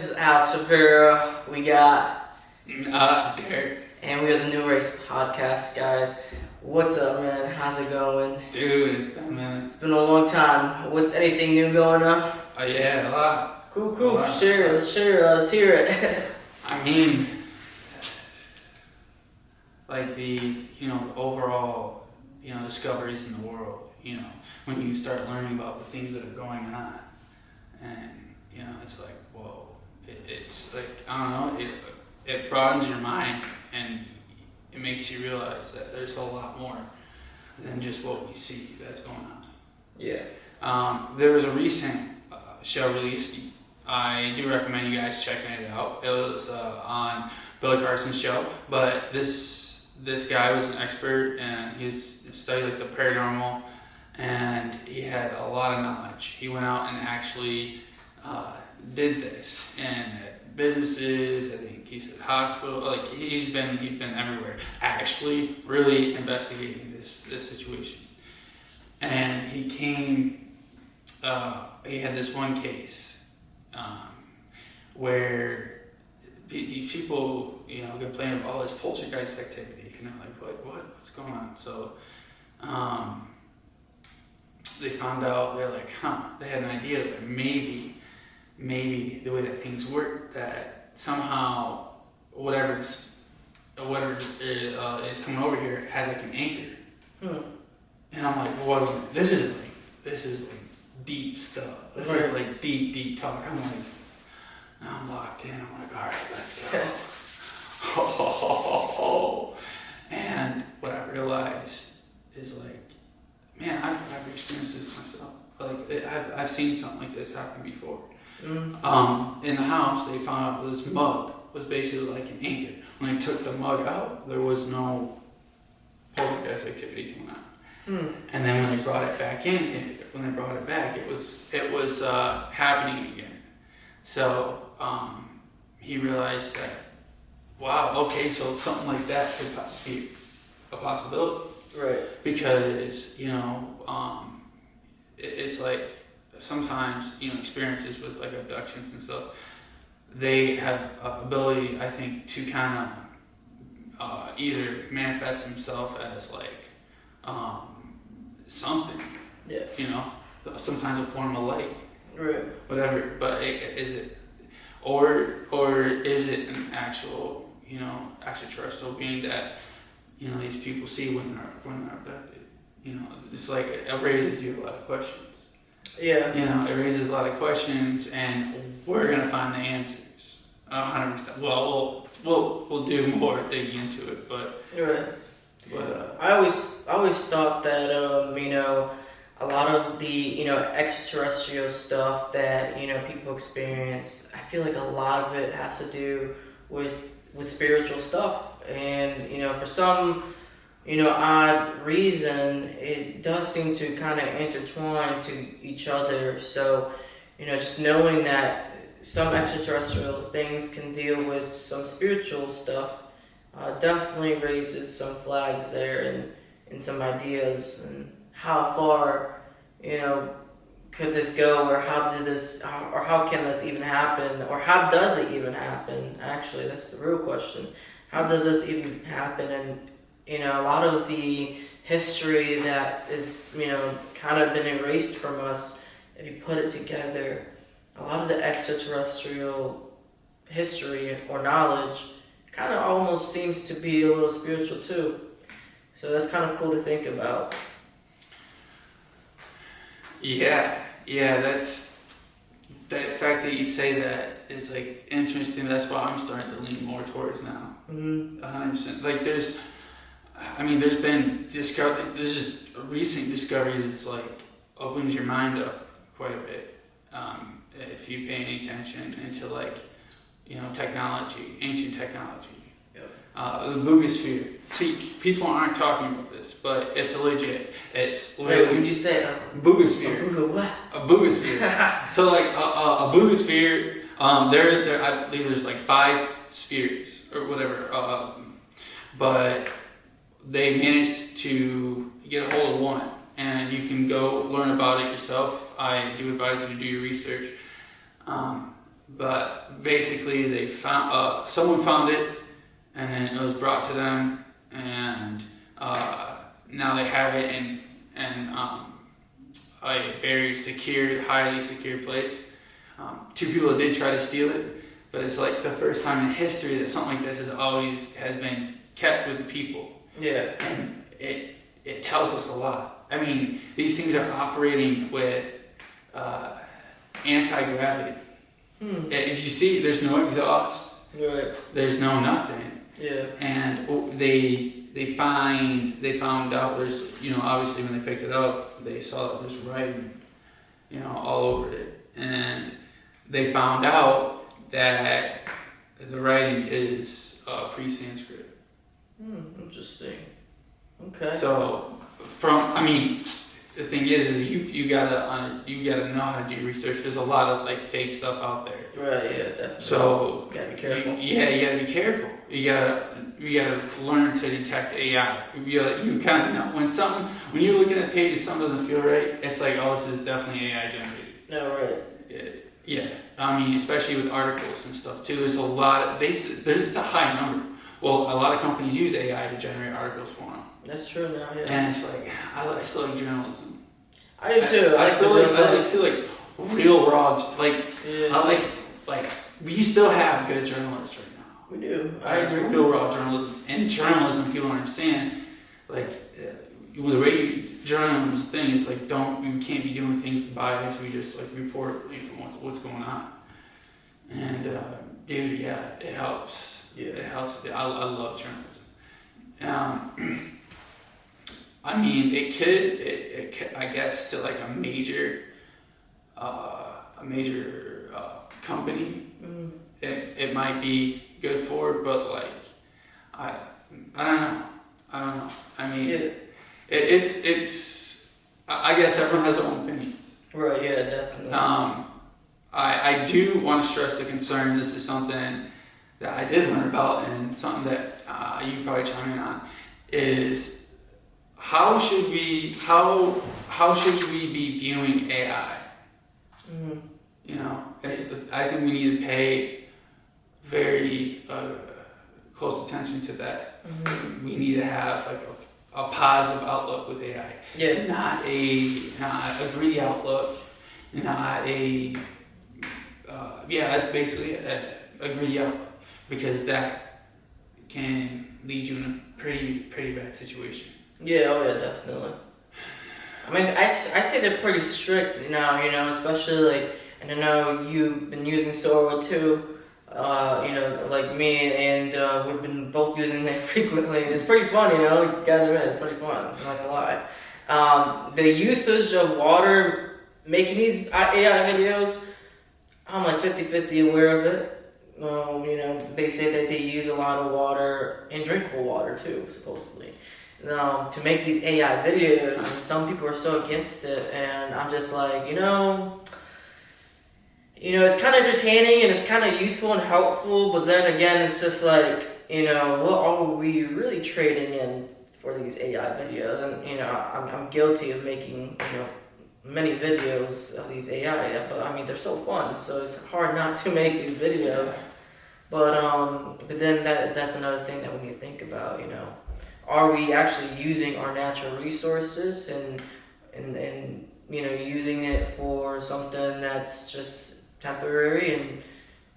This is Alex we got Dereck. and we are the New Race Podcast, guys. What's up, man? How's it going? Dude, it's been a minute. It's been a long time. What's anything new going on? Oh yeah, a lot. Cool. Let's Let's hear it. I mean, like the overall discoveries in the world. When you start learning about the things that are going on, and it's like whoa. It's like I don't know. It broadens your mind and it makes you realize that there's a lot more than just what we see that's going on. Yeah. There was a recent show released. I do recommend you guys checking it out. It was on Billy Carson's show, but this guy was an expert and he's studied like the paranormal, and he had a lot of knowledge. He went out and actually did this in businesses. I think he said hospital. Like he's been everywhere, actually really investigating this situation. And he came. He had this one case where these people, complain of all this poltergeist activity, and they're like, what's going on? So they found out. They're like, they had an idea that maybe the way that things work, that somehow whatever is coming over here has like an anchor. And I'm like, what? This is like deep stuff. This is like deep talk. I'm like, now I'm locked in. I'm like, all right, let's go. And what I realized is like, man, I've experienced this myself. Like I've seen something like this happen before. In the house, they found out this mug was basically like an anchor. When they took the mug out, there was no poltergeist activity going on. And then when they brought it back in, it was happening again. So he realized that, wow, okay, so something like that could be a possibility, Right? Because it's like sometimes experiences with like abductions and stuff, they have ability, I think, to kind of either manifest themselves as like something, sometimes a form of light, Right. whatever. But is it, or is it an actual extraterrestrial being that these people see when they're abducted? It's like it raises you a lot of questions. Yeah. It raises a lot of questions, and we're gonna find the answers. 100%. Well, we'll do more digging into it, but. Right. But I always thought that a lot of the extraterrestrial stuff that people experience, I feel like a lot of it has to do with spiritual stuff, and for some odd reason it does seem to kind of intertwine to each other. So just knowing that some extraterrestrial things can deal with some spiritual stuff definitely raises some flags there and some ideas, and how far could this go, or how can this even happen, or how does it even happen? Actually, that's the real question. How does this even happen? And a lot of the history that is kind of been erased from us, if you put it together, a lot of the extraterrestrial history or knowledge kind of almost seems to be a little spiritual too. So that's kind of cool to think about. Yeah, that's that fact that you say that is like interesting. That's why I'm starting to lean more towards now. 100%. Like there's been there's recent discoveries. It's like opens your mind up quite a bit if you pay any attention into like technology, ancient technology. The Boogosphere. See, people aren't talking about this, but it's legit. It's literally. Wait, what did you say? Boogosphere. What? A Boogosphere. So like a Boogosphere. There. I believe there's like 5 spheres or whatever. But they managed to get a hold of one, and you can go learn about it yourself. I do advise you to do your research. but basically they found someone found it, and then it was brought to them, and now they have it in a very secured, highly secured place. 2 people did try to steal it, but it's like the first time in history that something like this has been kept with the people. Yeah. And it tells us a lot. I mean, these things are operating with anti-gravity. If you see, there's no exhaust. Right. There's no nothing. Yeah. And they found out there's, obviously when they picked it up, they saw that there's writing, all over it. And they found out that the writing is pre-Sanskrit. Interesting. Okay. So, the thing is you gotta know how to do research. There's a lot of like fake stuff out there. Right. Yeah. Definitely. So you gotta be careful. You gotta be careful. You gotta learn to detect AI. You kind of know when you're looking at pages, something doesn't feel right. It's like, oh, this is definitely AI generated. No, right. Yeah. Especially with articles and stuff too. There's a lot of it's a high number. Well, a lot of companies use AI to generate articles for them. That's true now, yeah. And it's like, I still like journalism. I do too. I still like real raw, I like, we still have good journalists right now. We do. I agree. Real raw journalism. And journalism, people understand, the way journalism thing is like, you can't be doing things with bias, we just report what's going on. And, dude, yeah, it helps. Yeah. It helps. I love journalism. It could, I guess, to like a major company, it might be good for, but I don't know. It's I guess everyone has their own opinions. Right. Yeah. Definitely. I do want to stress the concern. This is something that I did learn about, and something that you probably chime in on is. How should we be viewing AI? I think we need to pay very close attention to that. We need to have a positive outlook with AI. Yeah. Not a greedy outlook. Not a that's basically a greedy outlook, because that can lead you in a pretty bad situation. Yeah, oh yeah, definitely. I say they're pretty strict now, especially and I know you've been using Sora too, like me, and we've been both using it frequently. It's pretty fun, gotta admit, it's pretty fun, I'm not gonna lie. The usage of water, making these AI videos, I'm 50-50 aware of it. They say that they use a lot of water, and drinkable water too, supposedly. To make these AI videos, and some people are so against it, and I'm just like, it's kind of entertaining and it's kind of useful and helpful, but then again, it's just what are we really trading in for these AI videos? And I'm guilty of making many videos of these AI, but they're so fun, so it's hard not to make these videos. But then that's another thing that we need to think about, Are we actually using our natural resources and using it for something that's just temporary? And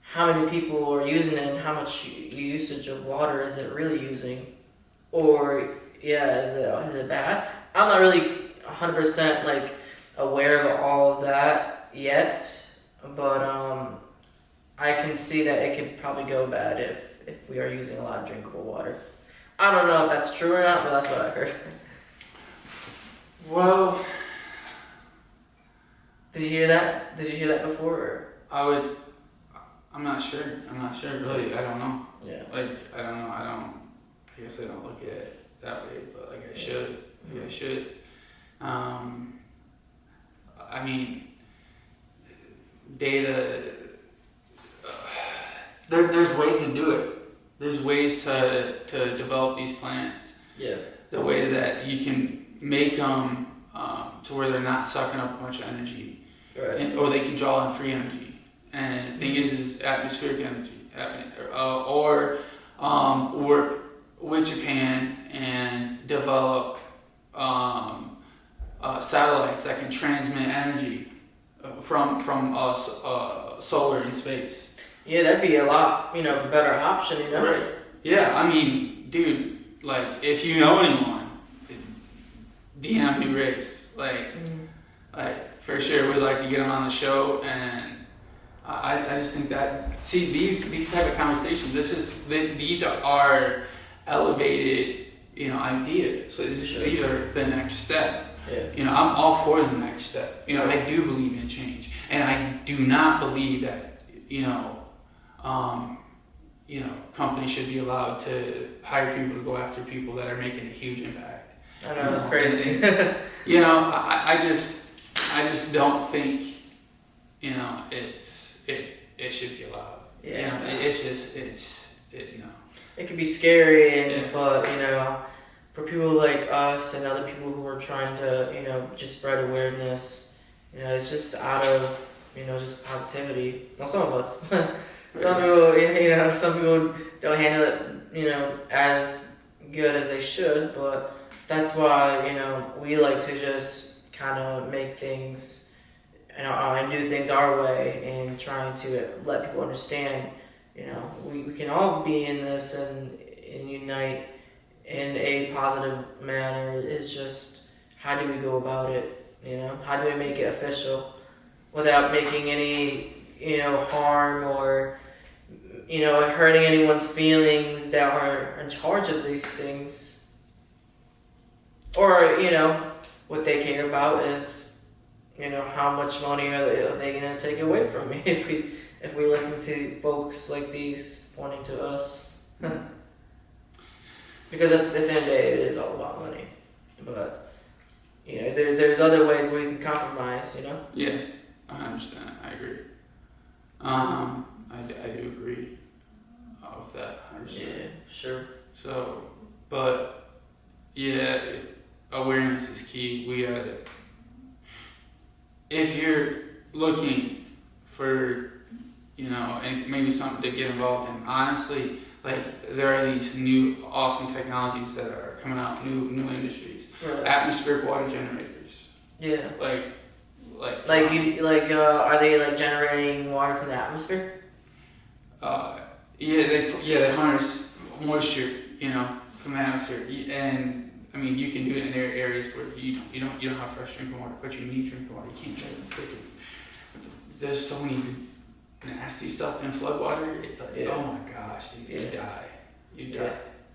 how many people are using it, and how much usage of water is it really using? Or is it bad? I'm not really 100% aware of all of that yet, but I can see that it could probably go bad if we are using a lot of drinkable water. I don't know if that's true or not, but that's what I heard. Well, did you hear that? Did you hear that before? Or? I'm not sure, really. I don't know. Yeah. I don't know. I guess I don't look at it that way, but I should. I should. Data. There's ways to do it. There's ways to develop these plants. Yeah. The way that you can make them to where they're not sucking up a bunch of energy, right? Or they can draw in free energy. And the thing is atmospheric energy, or work with Japan and develop satellites that can transmit energy from solar in space. Yeah, that'd be a lot, better option, Right. Yeah, I mean, dude, like, if you know anyone, DM New Race. Like, for sure, we'd like to get them on the show, and I just think that, see, these type of conversations, these are elevated, ideas. So these are the next step. Yeah. I'm all for the next step. I do believe in change, and I do not believe that, companies should be allowed to hire people to go after people that are making a huge impact. I know, it's crazy. I just don't think, it should be allowed. Yeah. It could be scary, but for people like us and other people who are trying to, just spread awareness, it's just out of, just positivity. Well, some of us. Some people, some people don't handle it, as good as they should, but that's why, we like to just kind of make things, and do things our way, and trying to let people understand, we can all be in this and unite in a positive manner. It's just, how do we go about it, how do we make it official without making any, harm or, hurting anyone's feelings that are in charge of these things. Or, what they care about is, how much money are they going to take away from me if we listen to folks like these pointing to us. Because at the end of the day, it is all about money. But, there's other ways where you can compromise, Yeah, I understand. I agree. I do agree with that. Yeah, sure. So, but, yeah, awareness is key. We gotta, if you're looking for, and maybe something to get involved in, honestly, like, there are these new awesome technologies that are coming out, new industries. Right. Atmospheric water generators. Yeah. Are they generating water from the atmosphere? They harness moisture, from the atmosphere, and I mean, you can do it in areas where you don't have fresh drinking water, but you need drinking water. You can't drink it. There's so many nasty stuff in floodwater. Oh my gosh, dude, you die.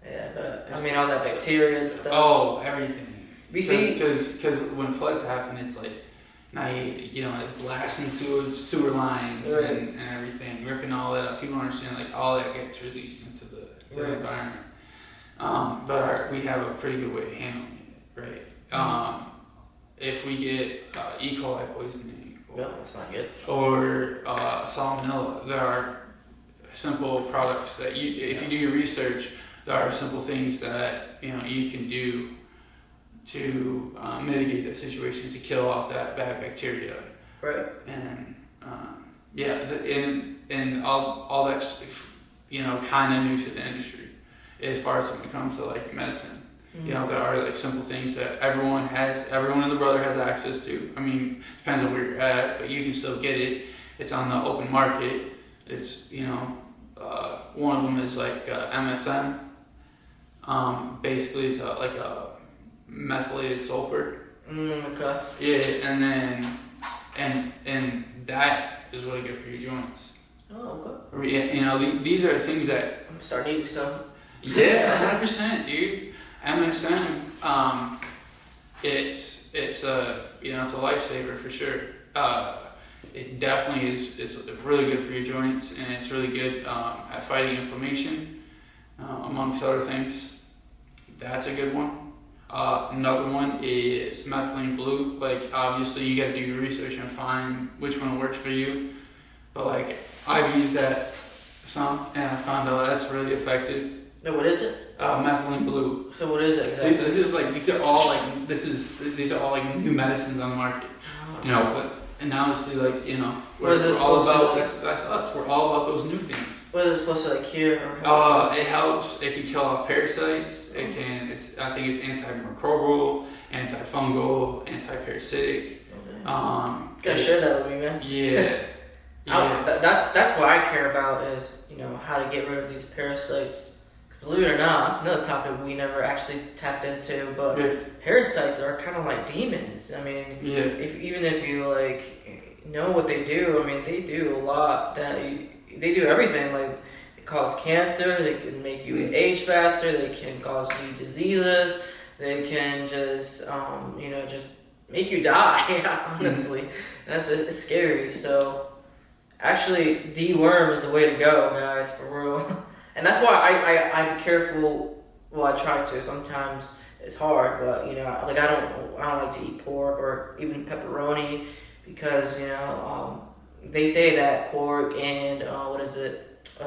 Yeah, but all that bacteria and stuff. Oh, everything. Because when floods happen, it's like, now like blasting sewer lines and everything, ripping all that up. People don't understand, all that gets released into the environment. But we have a pretty good way of handling it, right? If we get E. coli poisoning, no, that's not good. Or salmonella, there are simple products that if you do your research, there are simple things that you can do to mitigate that situation, to kill off that bad bacteria. Right. And and all that's kind of new to the industry as far as when it comes to medicine. Mm-hmm. There are simple things that everyone in the brother has access to. I mean, depends on where you're at, but you can still get it. It's on the open market. It's one of them is MSM. Basically, it's like a methylated sulfur. Okay. Yeah, and then and that is really good for your joints. Oh, okay. Yeah, these are things that I'm starting to eat some. Yeah, 100%, dude. MSM, it's a it's a lifesaver for sure. It definitely is. It's really good for your joints, and it's really good at fighting inflammation, amongst other things. That's a good one. Another one is methylene blue. Obviously, you got to do your research and find which one works for you. But I've used that some, and I found out that's really effective. No, what is it? Methylene blue. So what is it exactly? These are all new medicines on the market. But and honestly, What is this We're all supposed about to that's us. We're all about those new things. What is it supposed to like cure? Or It helps. It can kill off parasites. It can. I think it's antimicrobial, antifungal, antiparasitic. You gotta share that with me, man. Yeah. That's what I care about is how to get rid of these parasites. Believe it or not, it's another topic we never actually tapped into. But parasites are kind of like demons. I mean, even if you like know what they do, I mean, they do a lot. They do everything. Like they cause cancer. They can make you age faster. They can cause you diseases. They can just just make you die. Honestly, it's scary. So. Actually, deworm is the way to go, guys, for real. And that's why I'm careful. Well, I try to. Sometimes it's hard, but like I don't like to eat pork or even pepperoni because they say that pork and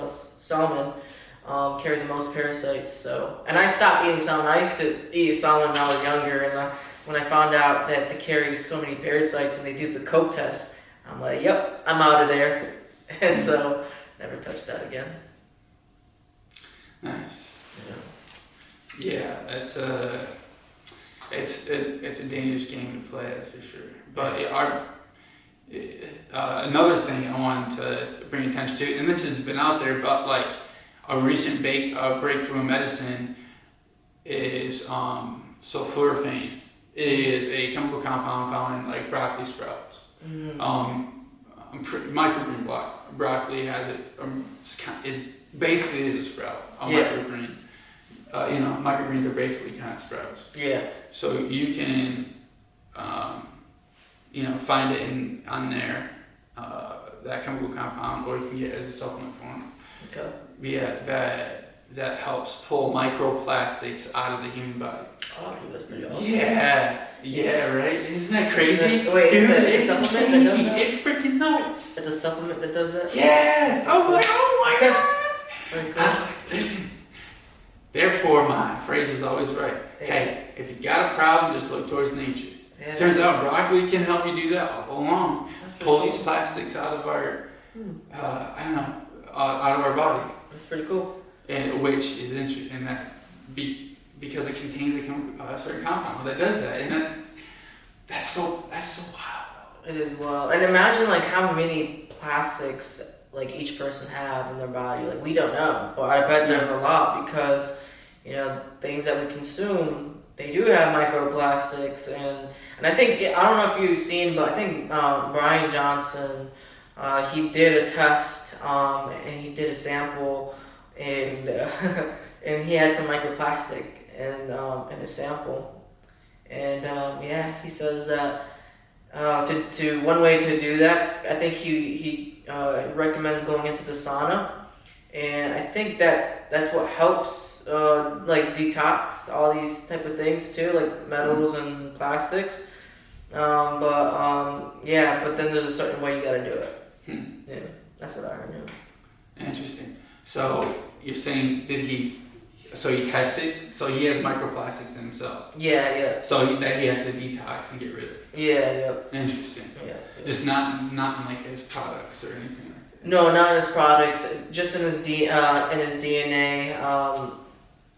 salmon carry the most parasites. So, and I stopped eating salmon. I used to eat salmon when I was younger, and when I found out that they carry so many parasites and they do the coke test. I'm like, yep, I'm out of there. And so, never touched that again. Nice. Yeah, it's a dangerous game to play, that's for sure. But another thing I wanted to bring attention to, and this has been out there, but like a recent breakthrough in medicine is sulforaphane. It is a chemical compound found in like broccoli sprouts. Microgreen broccoli has it. It basically is a sprout. Microgreen. Microgreens are basically kind of sprouts. Yeah. So you can, find it on there, that chemical compound, or you can get it as a supplement form. Okay. Yeah, that helps pull microplastics out of the human body. Oh, that's pretty awesome. Yeah, right? Isn't that crazy? Wait, dude, it's a supplement that does that? It's freaking nuts. It's a supplement that does that? Yes! I was like, oh my god! Very cool. I was like, listen. Therefore, my phrase is always right. Hey, if you got a problem, just look towards nature. Yeah, turns out broccoli can help you do that all along. Pull these plastics out of our, out of our body. That's pretty cool. And which is interesting, and that because it contains a certain compound that does that, and that's so wild. It is wild, and imagine like how many plastics like each person have in their body. Like we don't know, but I bet there's a lot because things that we consume, they do have microplastics, and I think I don't know if you've seen, but I think Brian Johnson he did a test and he did a sample and and he had some microplastic in his sample, and he says that to one way to do that, I think he recommends going into the sauna, and I think that's what helps like detox all these type of things too, like metals and plastics. But then there's a certain way you got to do it. Yeah, that's what I heard. Yeah. Interesting. So you're saying he tested? So he has microplastics in himself? Yeah. So that he has to detox and get rid of? Yeah. Interesting. Yeah. Just not in like his products or anything like that? No, not in his products. Just in his DNA.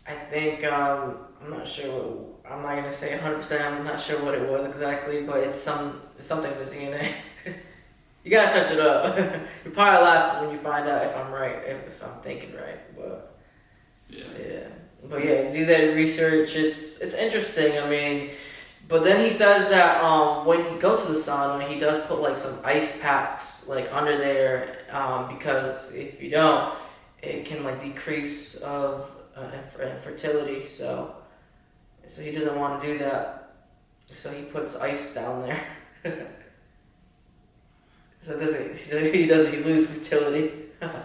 I think, I'm not sure I'm not going to say 100%. I'm not sure what it was exactly, but it's something in his DNA. You gotta search it up. You'll probably laugh when you find out if I'm right, if I'm thinking right. But But do that research. It's interesting. I mean, but then he says that when he goes to the sauna, he does put like some ice packs like under there because if you don't, it can like decrease of infertility. So he doesn't want to do that. So he puts ice down there. So he lose fertility. Yeah,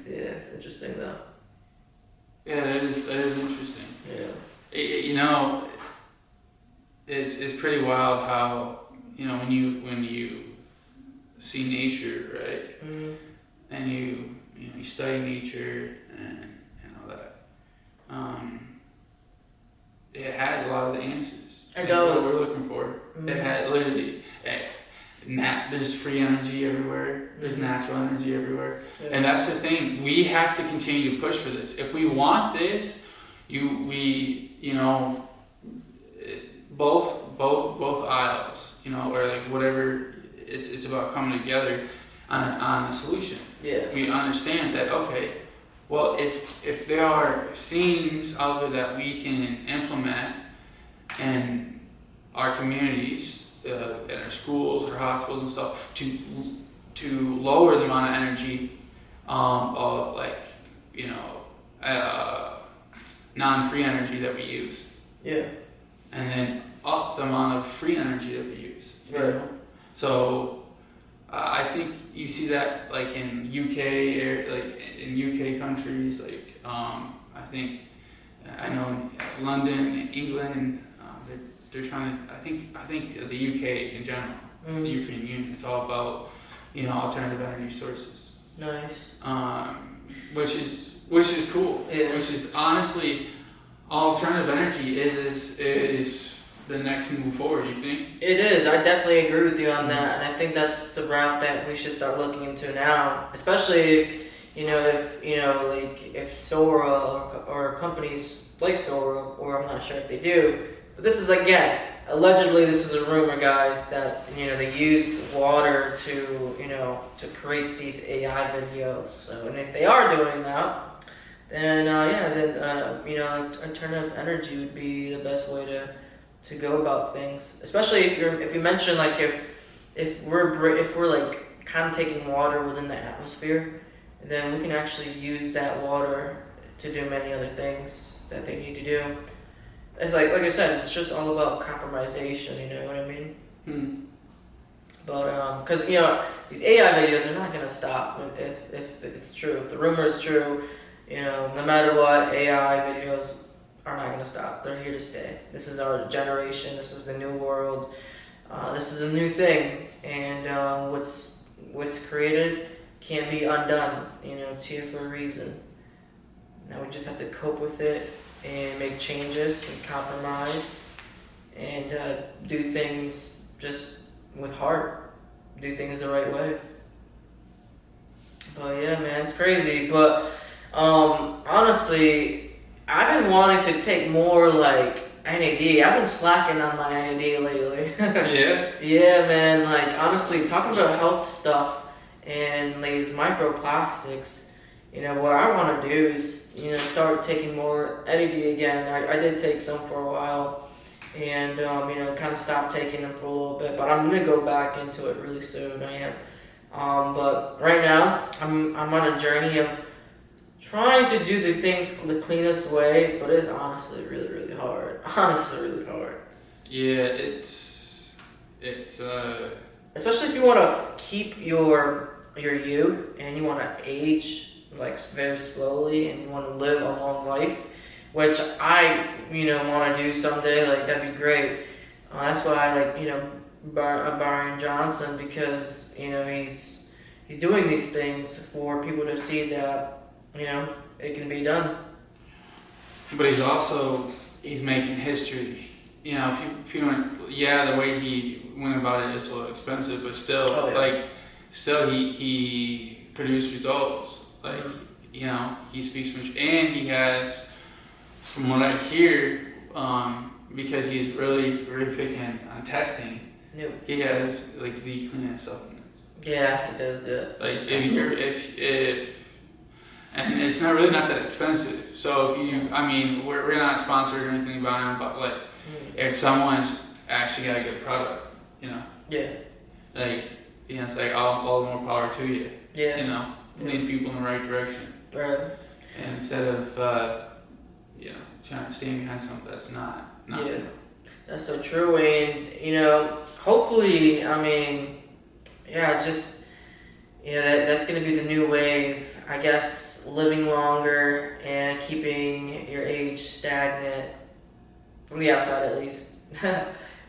it's interesting though. Yeah, that is interesting. Yeah. It's pretty wild how when you see nature, right, and you study nature and all that, it has a lot of the answers. It does. What we're looking for. It had literally. there's free energy everywhere. There's natural energy everywhere, Yeah. and that's the thing. We have to continue to push for this. If we want this, both aisles, or like whatever. It's about coming together on a solution. Yeah. We understand that, okay, well, if there are things out there that we can implement in our communities, in our schools or hospitals and stuff, to lower the amount of energy of non-free energy that we use. Yeah. And then up the amount of free energy that we use. Right. So I think you see that like in UK countries, like I know in London, England, they're trying to. I think the UK in general, the European Union, it's all about alternative energy sources. Nice. Which is cool. Yeah. Which is honestly, alternative energy is the next move forward, you think? It is. I definitely agree with you on that, and I think that's the route that we should start looking into now. Especially, if Sora or companies like Sora, or I'm not sure if they do, but this is allegedly this is a rumor, guys, that they use water to create these AI videos. So, and if they are doing that, then alternative energy would be the best way to go about things, especially if you mention if we're like kind of taking water within the atmosphere, then we can actually use that water to do many other things that they need to do. It's like I said, it's just all about compromisation. You know what I mean? But because these AI videos are not gonna stop if it's true. If the rumor is true, no matter what, AI videos are not going to stop. They're here to stay. This is our generation. This is the new world. This is a new thing, and what's created can't be undone. It's here for a reason. Now we just have to cope with it and make changes and compromise and do things just with heart. Do things the right way. But yeah, man, it's crazy. But honestly, I've been wanting to take more NAD. I've been slacking on my NAD lately. Yeah? Yeah, man. Honestly, talking about health stuff and these microplastics, what I want to do is, start taking more NAD again. I did take some for a while and, kind of stopped taking them for a little bit. But I'm going to go back into it really soon. I am. But right now, I'm on a journey of trying to do the things the cleanest way, but it's honestly really, really hard. Honestly, really hard. Yeah, it's especially if you want to keep your youth and you want to age very slowly and you want to live a long life, which I want to do someday. That'd be great. That's why I like Brian Johnson, because he's doing these things for people to see that. It can be done. But he's making history. People, the way he went about it is a little expensive, but still, he produced results. He speaks from, and he has, from what I hear, because he's really, really picking on testing. Yep. He has the cleanest supplements. Yeah, he does. Yeah. And it's not that expensive. So we're not sponsored or anything by him, but if someone's actually got a good product, Yeah. it's all the more power to you. Yeah. Lead people in the right direction. Right. And instead of trying to stand behind something that's not. Yeah. That's so true, and hopefully, that's gonna be the new wave, I guess. Living longer and keeping your age stagnant, from the outside at least.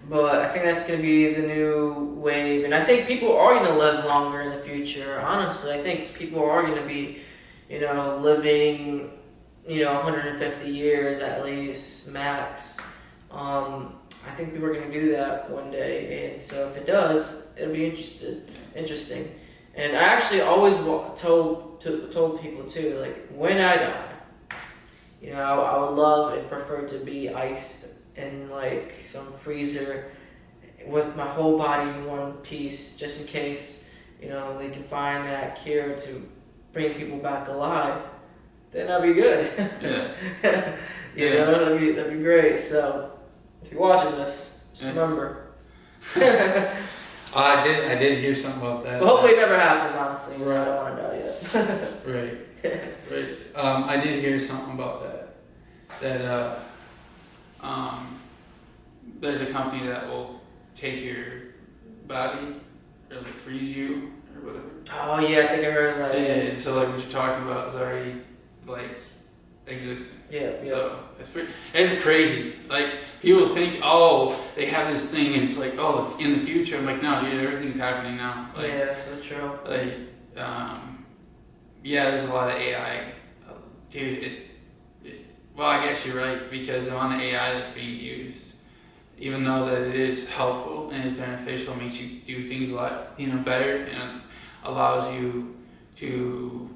But I think that's going to be the new wave, and I think people are going to live longer in the future. Honestly, I think people are going to be, living, 150 years at least, max. I think people are going to do that one day, and so if it does, it'll be interesting. And I actually always told people too, like when I die, I would love and prefer to be iced in like some freezer with my whole body in one piece, just in case they can find that cure to bring people back alive. Then I'll be good. Yeah. That'd be great. So if you're watching this, just remember. I did hear something about that. But hopefully it never happens, honestly. Right. I don't want to die yet. Right. I did hear something about that. That there's a company that will take your body or like freeze you or whatever. Oh yeah, I think I heard of that. Yeah. So like what you're talking about is already like existing. Yeah. So it's crazy. Like people think, they have this thing, and it's like, in the future. I'm like, no, dude, everything's happening now. Like, yeah, that's so true. Like, there's a lot of AI, dude. Well, I guess you're right, because the amount of AI that's being used, even though that it is helpful and is beneficial, makes you do things a lot, better, and allows you to,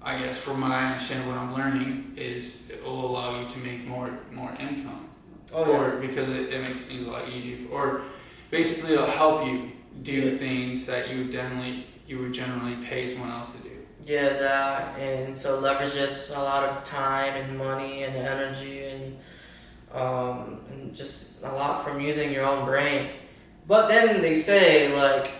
I guess from what I understand, what I'm learning is it will allow you to make more income. Or because it makes things a lot easier. Or basically it'll help you do things that you would generally pay someone else to do. Yeah, that, and so leverages a lot of time and money and energy and just a lot from using your own brain. But then they say like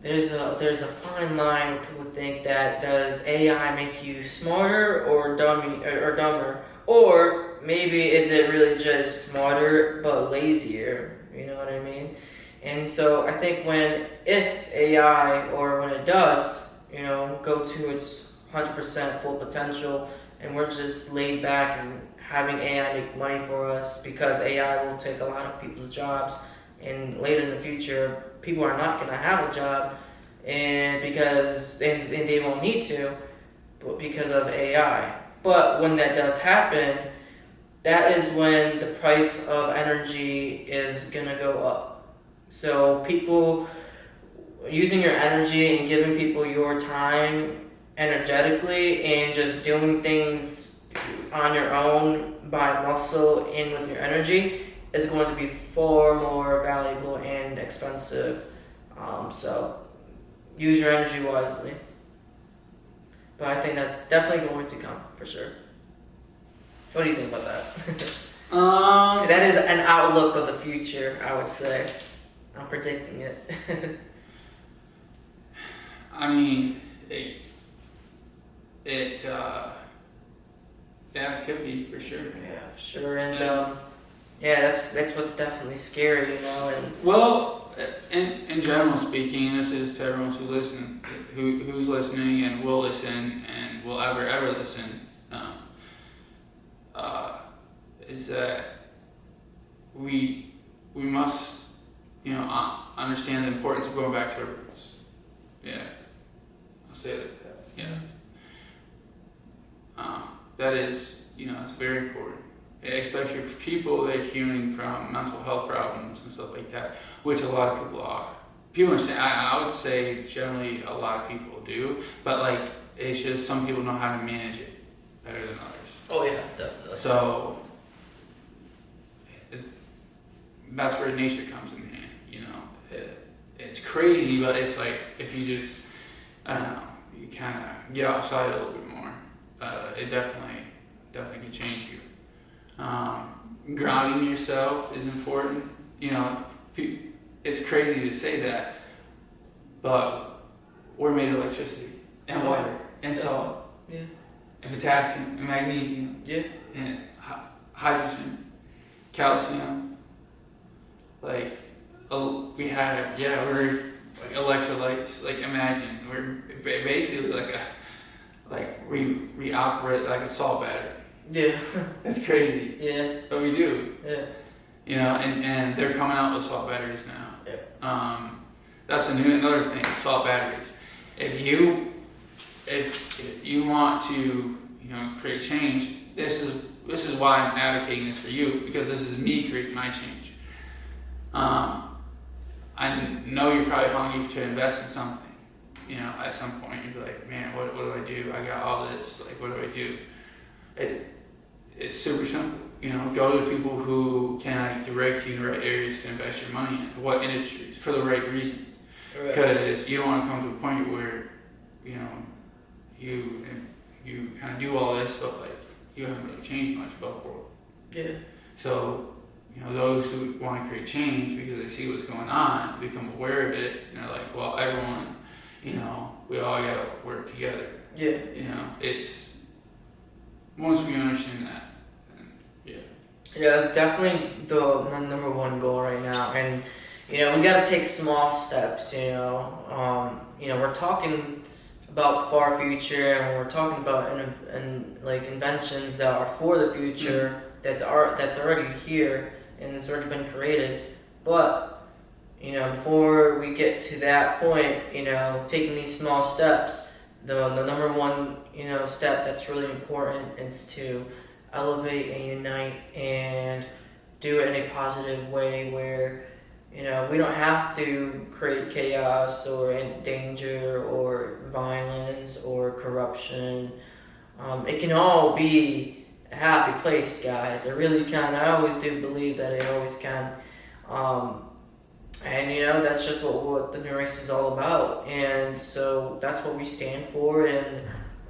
there's a fine line where people think that does AI make you smarter or dumber, or maybe is it really just smarter but lazier? You know what I mean? And so I think if AI or when it does, go to its 100% full potential, and we're just laid back and having AI make money for us, because AI will take a lot of people's jobs, and later in the future, people are not going to have a job, and they won't need to, but because of AI. But when that does happen, that is when the price of energy is going to go up. So people using your energy and giving people your time energetically and just doing things on your own by muscle and with your energy is going to be far more valuable and expensive. So use your energy wisely. But I think that's definitely going to come for sure. What do you think about that? That is an outlook of the future, I would say. I'm predicting it. I mean, it could be for sure. Yeah, for sure. And that's what's definitely scary, And well, in general speaking, this is to everyone who's listening and will listen and will ever listen. Is that we must understand the importance of going back to our roots. Yeah, I'll say it like that. Yeah. That is, it's very important, especially for people that are healing from mental health problems and stuff like that, which a lot of people are. People understand. I would say generally a lot of people do, but it's just some people know how to manage it better than others. Oh yeah, definitely. So that's where nature comes in hand. It's crazy, but it's like if you just, I don't know, you kind of get outside a little bit more, it definitely can change you. Grounding yourself is important. It's crazy to say that, but we're made of electricity and water and salt, and potassium and magnesium, and hydrogen, calcium. We're like electrolytes. Imagine we're basically we operate like a salt battery. Yeah. It's crazy. Yeah. But we do. Yeah. And they're coming out with salt batteries now. Yeah. That's another thing, salt batteries. If you want to, create change, this is this is why I'm advocating this for you, because this is me creating my change. I know you're probably hungry to invest in something. You know, at some point you'd be like, man, what do I do? I got all this. Like, what do I do? It's super simple. You know, go to people who can like direct you in the right areas to invest your money in, what industries, for the right reasons. Because you don't want to come to a point where, you know, you kind of do all this, but like you haven't really changed much about the world. Yeah. So, you know, those who want to create change because they see what's going on, become aware of it, and they're like, well, everyone, you know, we all gotta work together. Yeah. You know, it's once we understand that, then, yeah. Yeah, that's definitely the number one goal right now, and you know, we gotta take small steps. You know, we're talking about the far future, and we're talking about like inventions that are for the future, that's already here and it's already been created. But you know, before we get to that point, you know, taking these small steps, the number one, you know, step that's really important is to elevate and unite and do it in a positive way where, you know, we don't have to create chaos or danger or violence or corruption. It can all be a happy place, guys. It really can. I always do believe that it always can. And, you know, that's just what the new race is all about. And so that's what we stand for. And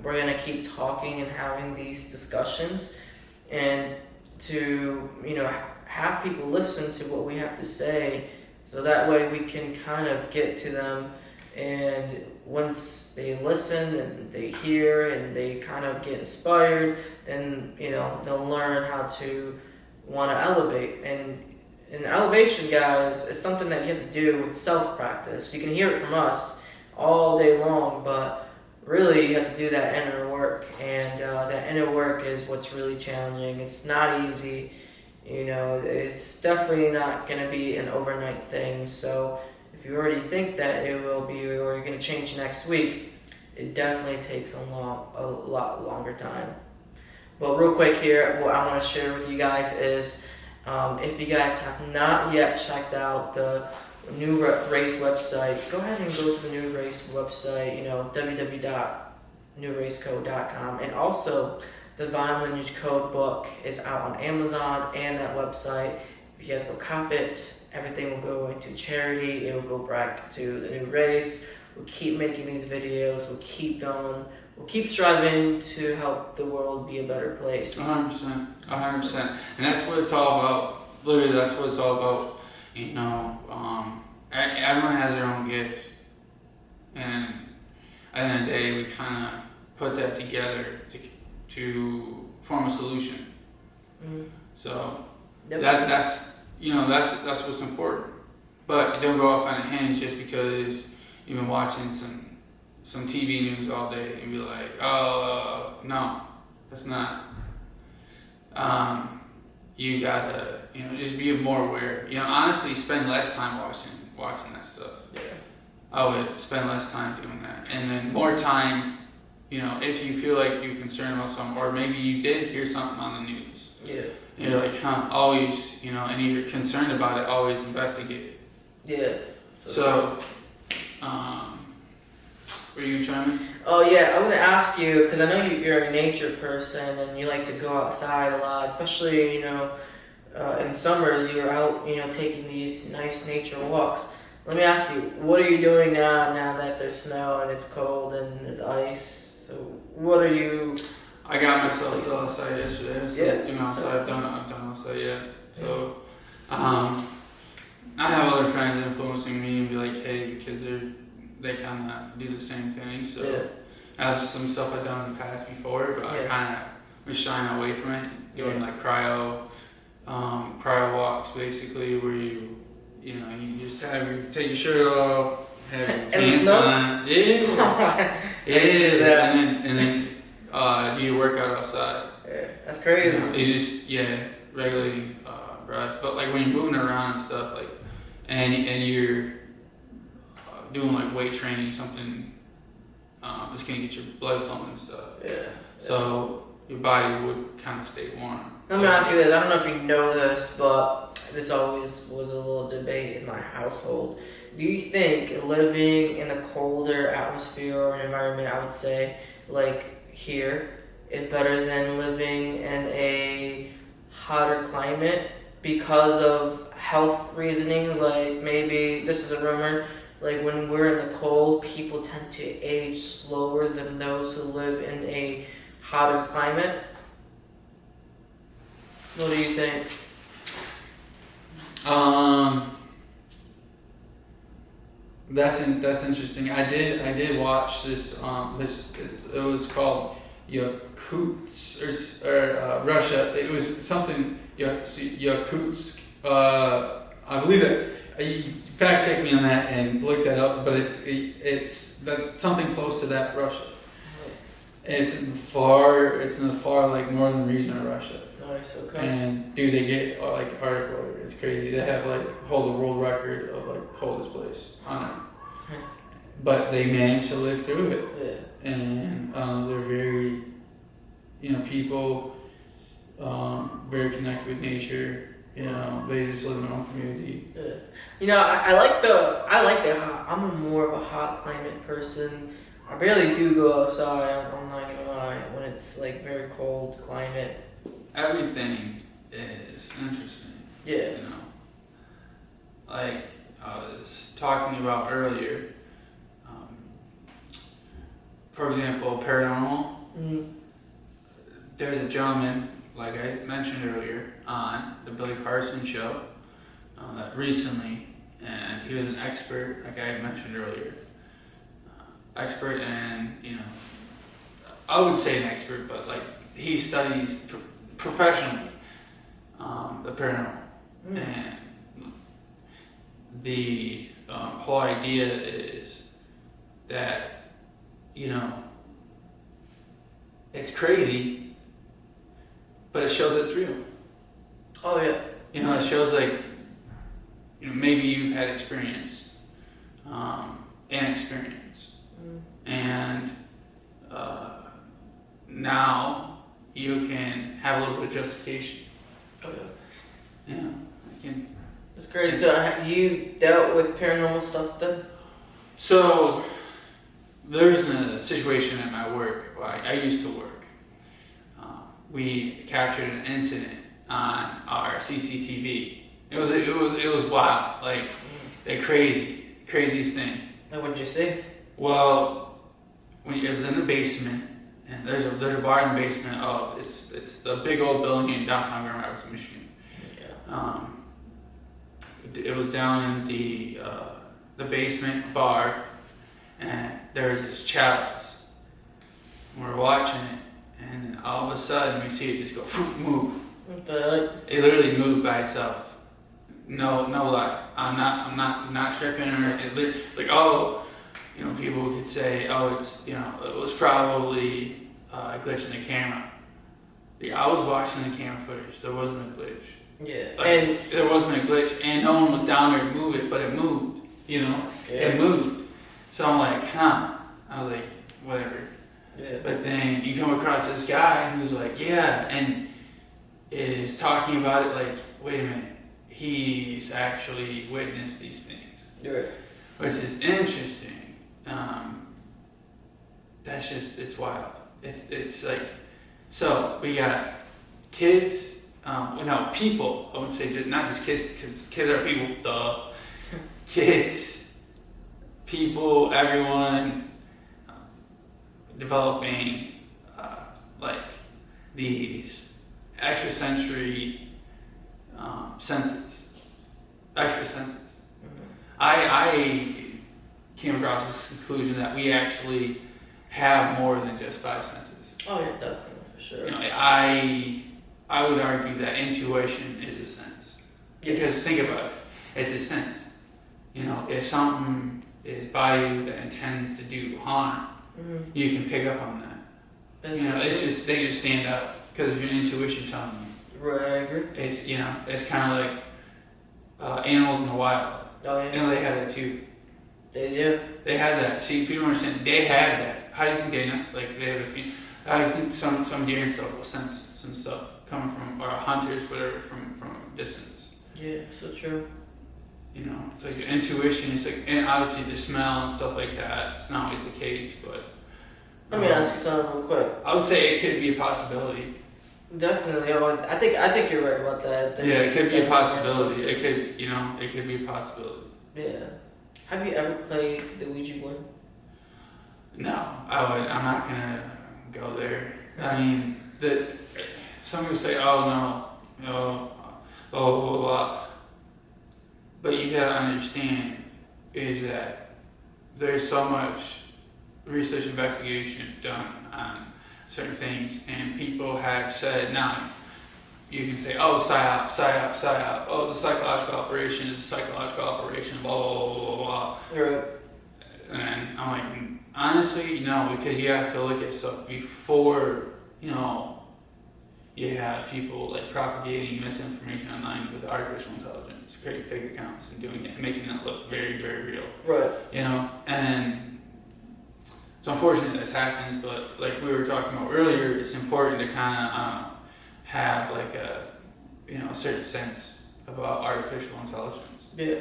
we're going to keep talking and having these discussions. And to, you know, have people listen to what we have to say, so that way we can kind of get to them, and once they listen and they hear and they kind of get inspired, then, you know, they'll learn how to want to elevate. And elevation, guys, is something that you have to do with self-practice. You can hear it from us all day long, but really you have to do that inner work, and that inner work is what's really challenging. It's not easy. You know, it's definitely not going to be an overnight thing. So if you already think that it will be, or you're going to change next week, it definitely takes a lot longer time. But real quick here, what I want to share with you guys is, if you guys have not yet checked out the New Race website, go ahead and go to the New Race website, you know, www.newraceco.com, and also the Divine Lineage Code book is out on Amazon and that website. If you guys will cop it, everything will go into charity. It will go back to the new race. We'll keep making these videos. We'll keep going. We'll keep striving to help the world be a better place. 100%. 100%. And that's what it's all about. Literally, that's what it's all about. You know, everyone has their own gift. And at the end of the day, we kind of put that together to form a solution. So that's what's important. But don't go off on a hinge just because you've been watching some TV news all day and be like, oh no, that's not. You gotta, you know, just be more aware. You know, honestly, spend less time watching that stuff. Yeah. I would spend less time doing that, and then more time. You know, if you feel like you're concerned about something, or maybe you did hear something on the news. Yeah. And you're like, always, you know, and you're concerned about it, always investigate it. Yeah. So were you trying to? Oh yeah, I'm gonna ask you, because I know you're a nature person and you like to go outside a lot, especially, you know, in summers you're out, you know, taking these nice nature walks. Let me ask you, what are you doing now that there's snow and it's cold and there's ice? So what are you? I got myself still outside yesterday. Yeah. Doing outside. I've done outside yet. So I have other friends influencing me and be like, hey, your kids they kind of do the same thing. So I have some stuff I've done in the past before, but I kind of was shying away from it. Doing like cryo walks, basically, where you just take your shirt off, have your pants on. Yeah. And then do your workout outside. Yeah, that's crazy. You just regularly breath, but like when you're moving around and stuff, like and you're doing like weight training, something it's gonna get your blood flowing and stuff. Yeah. So your body would kind of stay warm. Let me ask you this. I don't know if you know this, but this always was a little debate in my household. Do you think living in a colder atmosphere or environment, I would say, like here, is better than living in a hotter climate because of health reasonings? Like maybe, this is a rumor, like when we're in the cold, people tend to age slower than those who live in a hotter climate. What do you think? That's interesting. I did watch this. It was called Yakutsk or Russia. It was something Yakutsk. I believe that. Fact check me on that and look that up. But that's something close to that Russia. It's in the far like northern region of Russia. Nice, okay. And dude, they get like article. It's crazy. They have hold the world record of coldest place on it. But they managed to live through it. Yeah. And they're very, people, very connected with nature. They just live in their own community. Yeah. I like the hot. I'm more of a hot climate person. I barely do go outside. I'm not gonna lie. When it's like very cold climate. Everything is interesting. Yeah. Like I was talking about earlier. For example, Paranormal. Mm-hmm. There's a gentleman, like I mentioned earlier, on the Billy Carson show recently, and he was an expert, like I mentioned earlier. Expert and, I would say an expert, but he studies professionally the paranormal. Mm. And the whole idea is that, it's crazy, but it shows it's real. Oh yeah. It shows maybe you've had experience, an experience, and now you can have a little bit of justification. Oh yeah. Yeah. That's great. So have you dealt with paranormal stuff then? So there's a situation at my work where I used to work. We captured an incident on our CCTV. It was wild, the craziest thing. And what did you see? Well, it was in the basement, and there's a bar in the basement of it's the big old building in downtown Grand Rapids, Michigan. Yeah. It was down in the basement bar, and there was this chalice. We're watching it, and then all of a sudden we see it just go move. What the heck? It literally moved by itself. No lie. I'm not tripping or people could say, it was probably a glitch in the camera. I was watching the camera footage. There wasn't a glitch. Yeah. And there wasn't a glitch, and no one was down there to move it, but it moved. It moved. So I'm like, huh? I was like, whatever. Yeah. But then you come across this guy who's like, yeah, and is talking about it wait a minute, he's actually witnessed these things. Right. Which is interesting. It's wild. It's so we got kids, people, I wouldn't say not just kids, because kids are people, kids, people, everyone, developing, these extrasensory senses. Extra senses. Mm-hmm. I came across this conclusion that we actually have more than just 5 senses. Oh yeah, definitely, for sure. I would argue that intuition is a sense. Because think about it, it's a sense. If something is by you that intends to do harm, you can pick up on that. They just stand up because of your intuition telling you. Right, I agree. It's kind of like animals in the wild. Oh yeah. They have that too. They do. They have that. See, people don't understand. They have that. How do you think they know? They have a feeling. I think some deer and stuff will sense some stuff coming from, or hunters, whatever, from a distance. Yeah, so true. You know, it's like intuition. It's like, and obviously the smell and stuff like that. It's not always the case, but. Let me ask you something real quick. I would say it could be a possibility. Definitely. I think you're right about that. Yeah, it could be a possibility. It could be a possibility. Yeah. Have you ever played the Ouija board? No, I'm not gonna go there. I mean, some people say, "Oh no, blah blah blah," but you gotta understand is that there's so much research investigation done on certain things, and people have said, now you can say, oh, psyop, oh, the psychological operation is a psychological operation, blah, blah, blah, blah, blah. Right. And I'm like, honestly, no, because you have to look at stuff before, you have people like propagating misinformation online with artificial intelligence, creating fake accounts and doing it, making it look very, very real. Right. And it's unfortunate this happens, but like we were talking about earlier, it's important to kind of have like a certain sense about artificial intelligence. Yeah.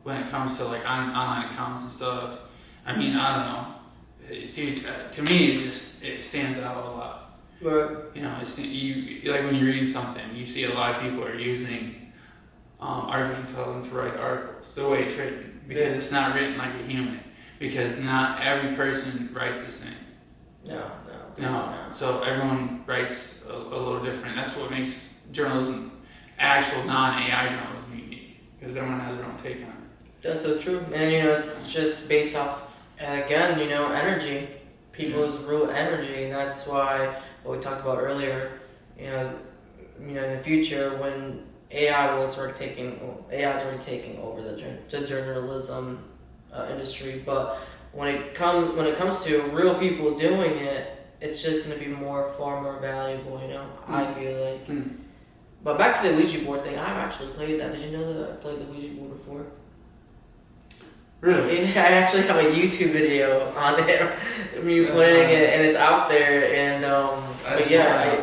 When it comes to like online accounts and stuff. I mean, I don't know, dude. To me, it stands out a lot. Right. It's like when you read something, you see a lot of people are using artificial intelligence to write articles the way it's written because it's not written like a human. Because not every person writes the same. No. So everyone writes a little different. That's what makes journalism, actual non-AI journalism, unique. Because everyone has their own take on it. That's so true. And, it's just based off, again, energy. People's real energy. And that's why, what we talked about earlier, in the future when AI is already taking over the journalism industry, but when it comes to real people doing it, it's just going to be far more valuable. I feel like. But back to the Ouija board thing, I've actually played that. Did you know that I played the Ouija board before? Really? I actually have a YouTube video on it, me playing it, and it's out there. And but yeah,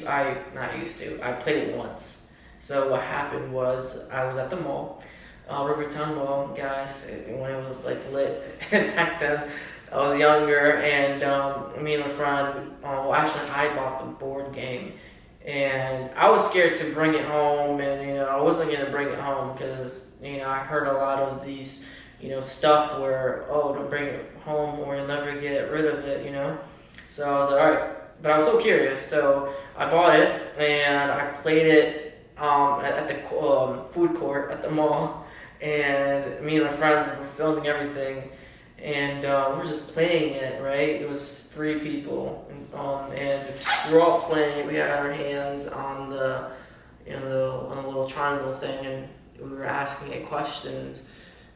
I played it once. So what happened was I was at the mall. Rivertown Mall, guys, when it was like lit back then. I was younger, and me and my friend, actually I bought the board game, and I was scared to bring it home, and I wasn't gonna bring it home because I heard a lot of these stuff where don't bring it home or you'll never get rid of it, So I was like, all right, but I was so curious, so I bought it and I played it at the food court at the mall. And me and my friends were filming everything, and we were just playing it, right? It was 3 people, and we were all playing. We had our hands on the little triangle thing, and we were asking it questions.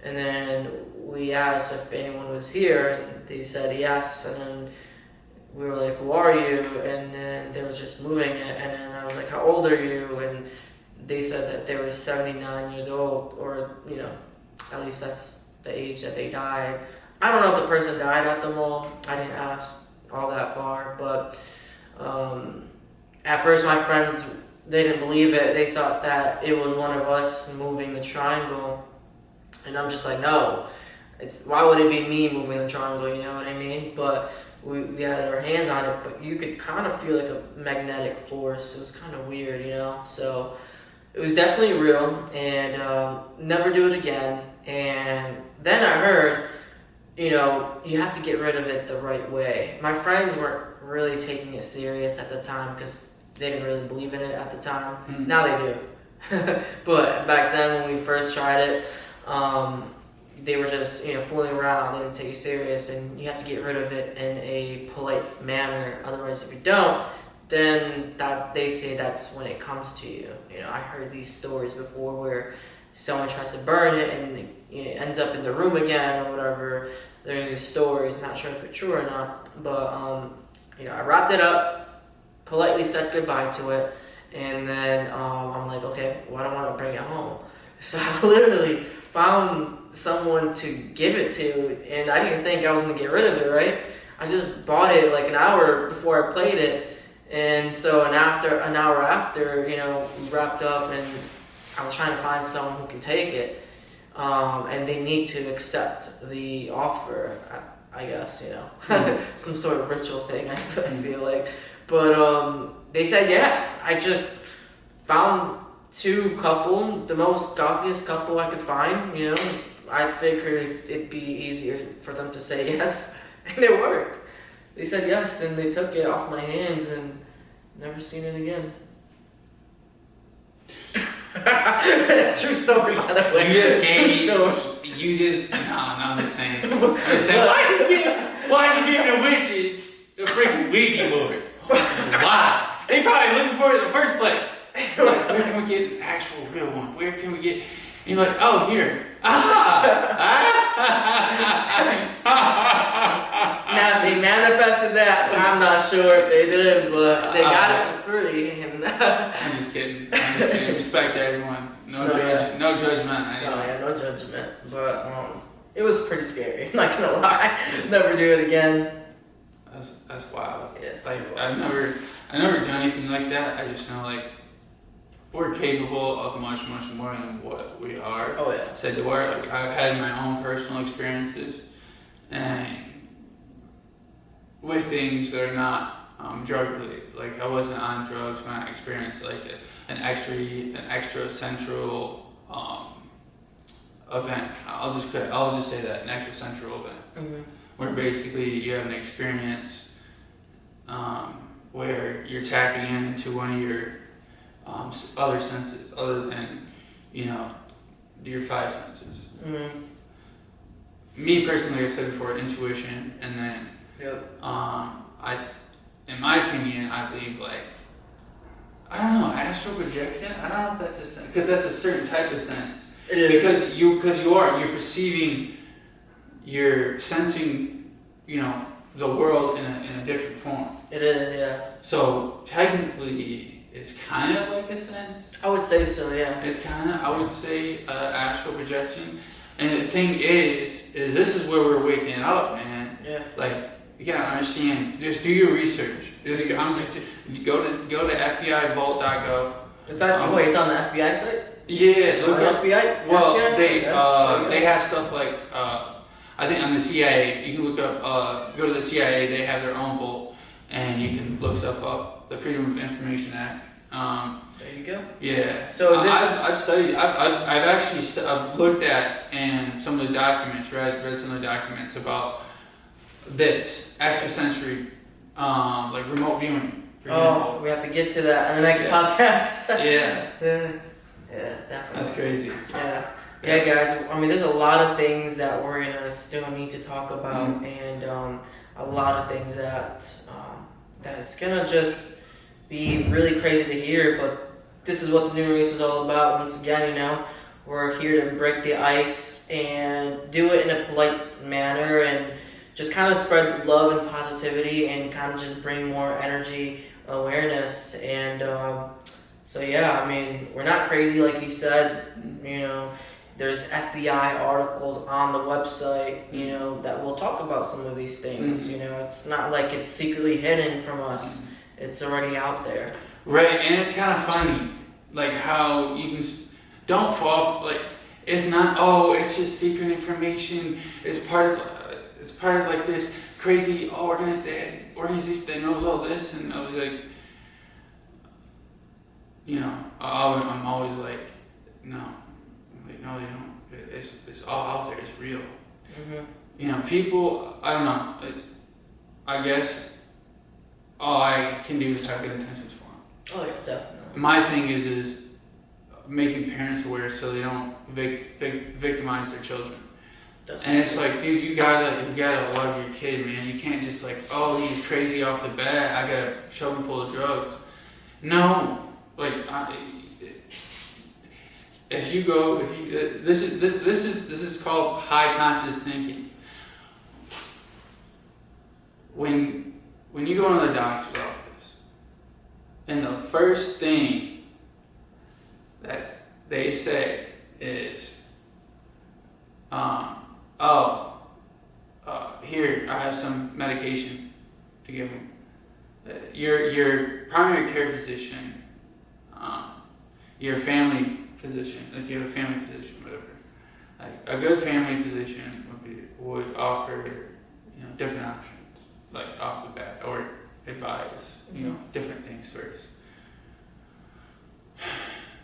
And then we asked if anyone was here, and they said yes. And then we were like, "Who are you?" And then they were just moving it, and then I was like, "How old are you?" And they said that they were 79 years old, or, at least that's the age that they died. I don't know if the person died at the mall. I didn't ask all that far, but at first my friends, they didn't believe it. They thought that it was one of us moving the triangle, and I'm just like, no. Why would it be me moving the triangle, you know what I mean? But we had our hands on it, but you could kind of feel like a magnetic force. It was kind of weird, so it was definitely real, and never do it again. And then I heard, you have to get rid of it the right way. My friends weren't really taking it serious at the time because they didn't really believe in it at the time. Mm-hmm. Now they do. But back then when we first tried it, they were just, fooling around. They didn't take it serious, and you have to get rid of it in a polite manner. Otherwise, if you don't, then they say that's when it comes to you. I heard these stories before where someone tries to burn it and it ends up in the room again or whatever. There's these stories, not sure if they're true or not, but I wrapped it up, politely said goodbye to it, and then I'm like, okay, well, I don't want to bring it home. So I literally found someone to give it to, and I didn't think I was going to get rid of it, right? I just bought it like an hour before I played it, and so an hour after, we wrapped up, and I was trying to find someone who can take it, and they need to accept the offer. I guess some sort of ritual thing. I feel like, but they said yes. I just found two couple, the most gothiest couple I could find. I figured it'd be easier for them to say yes, and it worked. They said yes, and they took it off my hands, and never seen it again. True story, by the way. I'm just saying. Why'd you give the witches a freaking Ouija board? Why? They probably looking for it in the first place. Like, where can we get an actual real one? Where can we get? And you're like, oh, here. Now, if they manifested that, I'm not sure if they did, but they got it for free. And I'm just kidding. Respect to everyone. No judgment. No judgment. But it was pretty scary. I'm not gonna lie. Never do it again. That's wild. Yeah, it's like wild. I never done anything like that. I just know like we're capable of much more than what we are. Oh yeah. Said to work. Like I've had my own personal experiences, and with things that are not drug related. Like I wasn't on drugs when I experienced like an extra central event. I'll just say that, an extra central event. Mm-hmm. Where basically you have an experience where you're tapping into one of your other senses, other than your five senses. Mm-hmm. Me personally, I said before, intuition, and then in my opinion, I believe I don't know, astral projection. I don't know if that's a sense, because that's a certain type of sense. It is because you're perceiving. You're sensing, the world in a different form. It is, yeah. So technically, it's kind of like a sense. I would say so, yeah. It's kind of, I would say, astral projection. And the thing is this is where we're waking up, man. Yeah. Like, you gotta understand. Just do your research. Go to FBIvault.gov. It's on the FBI site. Yeah, look up. FBI. Well, FBI they have stuff like. I think on the CIA, you can look up, go to the CIA, they have their own vault, and you can look stuff up, the Freedom of Information Act. There you go. Yeah. So I've studied, I've actually looked at and some of the documents, read some of the documents about this extrasensory, like remote viewing. For example. We have to get to that in the next podcast. Yeah. Yeah, definitely. That's crazy. Yeah, guys. I mean, there's a lot of things that we're gonna still need to talk about, and a lot of things that that's gonna just be really crazy to hear. But this is what the new race is all about. Once again, we're here to break the ice and do it in a polite manner, and just kind of spread love and positivity, and kind of just bring more energy, awareness, and so yeah. I mean, we're not crazy like you said. There's FBI articles on the website, that will talk about some of these things. It's not like it's secretly hidden from us. It's already out there. Right, and it's kind of funny, like how you can don't fall like it's not. Oh, it's just secret information. It's part of like this crazy organization that knows all this, and I was like, I'm always like, no. No, they don't. It's all out there. It's real. Mm-hmm. People. I don't know. I guess all I can do is have good intentions for them. Oh yeah, definitely. My thing is making parents aware so they don't victimize their children. And it's like, dude, you gotta love your kid, man. You can't just like, oh, he's crazy off the bat. I gotta shove him full of drugs. No, like. This is called high conscious thinking. When you go into the doctor's office, and the first thing that they say is, here, I have some medication to give them. Your primary care physician, your family physician, if you have a family physician, whatever. Like a good family physician would offer, different options, like off the bat, or advise, different things first.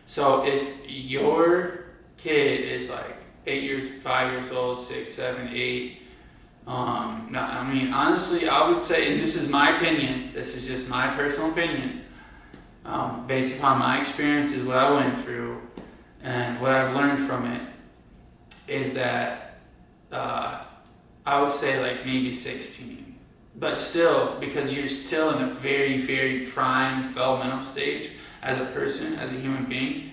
So if your kid is like 5 years old, 6, 7, 8, honestly, I would say, and this is my opinion, this is just my personal opinion, based upon my experiences, what I went through, and what I've learned from it, is that I would say like maybe 16. But still, because you're still in a very, very prime developmental stage as a person, as a human being,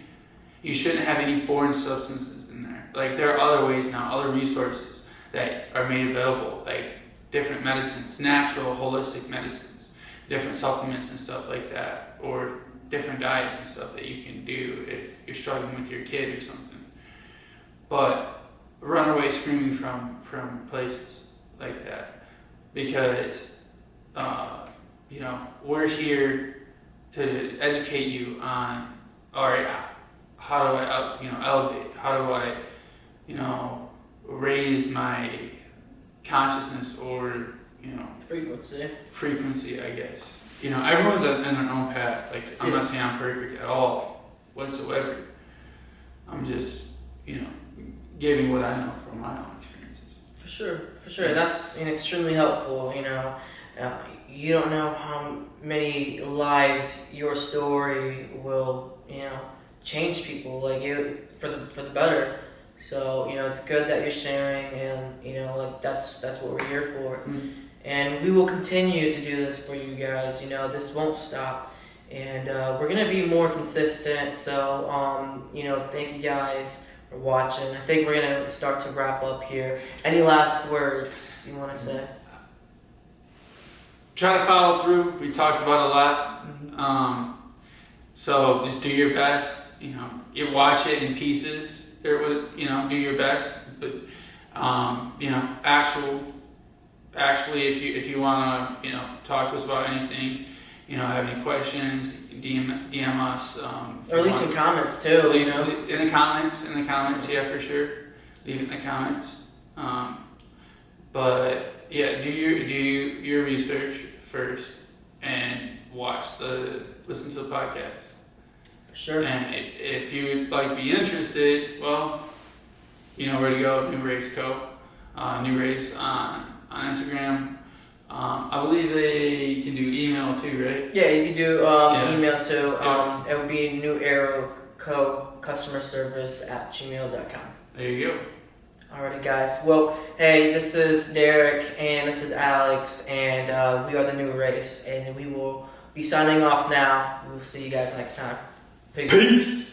you shouldn't have any foreign substances in there. Like, there are other ways now, other resources that are made available, like different medicines, natural, holistic medicines, different supplements and stuff like that, or different diets and stuff that you can do if you're struggling with your kid or something. But run away screaming from places like that. Because, we're here to educate you on, all right, how do I, elevate? How do I, raise my consciousness or, frequency, I guess. Everyone's in their own path. Like, I'm not saying I'm perfect at all, whatsoever. I'm just, giving what I know from my own experiences. For sure. That's extremely helpful. You don't know how many lives your story will, change people, like for the better. So it's good that you're sharing, and that's what we're here for. Mm-hmm. And we will continue to do this for you guys. This won't stop, and we're gonna be more consistent. So thank you guys for watching. I think we're gonna start to wrap up here. Any last words you want to say? Try to follow through. We talked about a lot. Mm-hmm. So just do your best. You watch it in pieces. Or do your best. But actually, if you wanna talk to us about anything, have any questions, DM us. Or leave some comments too. In the comments, yeah, for sure. Leave it in the comments. But yeah, do your research first and listen to the podcast. For sure. And if you would like to be interested, well, you know where to go. New Race Co. New Race on Instagram. I believe they can do email too, right? Yeah, you can do email too. It would be New Arrow Co customer service @gmail.com. There you go. Alrighty, guys. Well, hey, this is Derek and this is Alex, and we are the New Race, and we will be signing off now. We'll see you guys next time. Peace.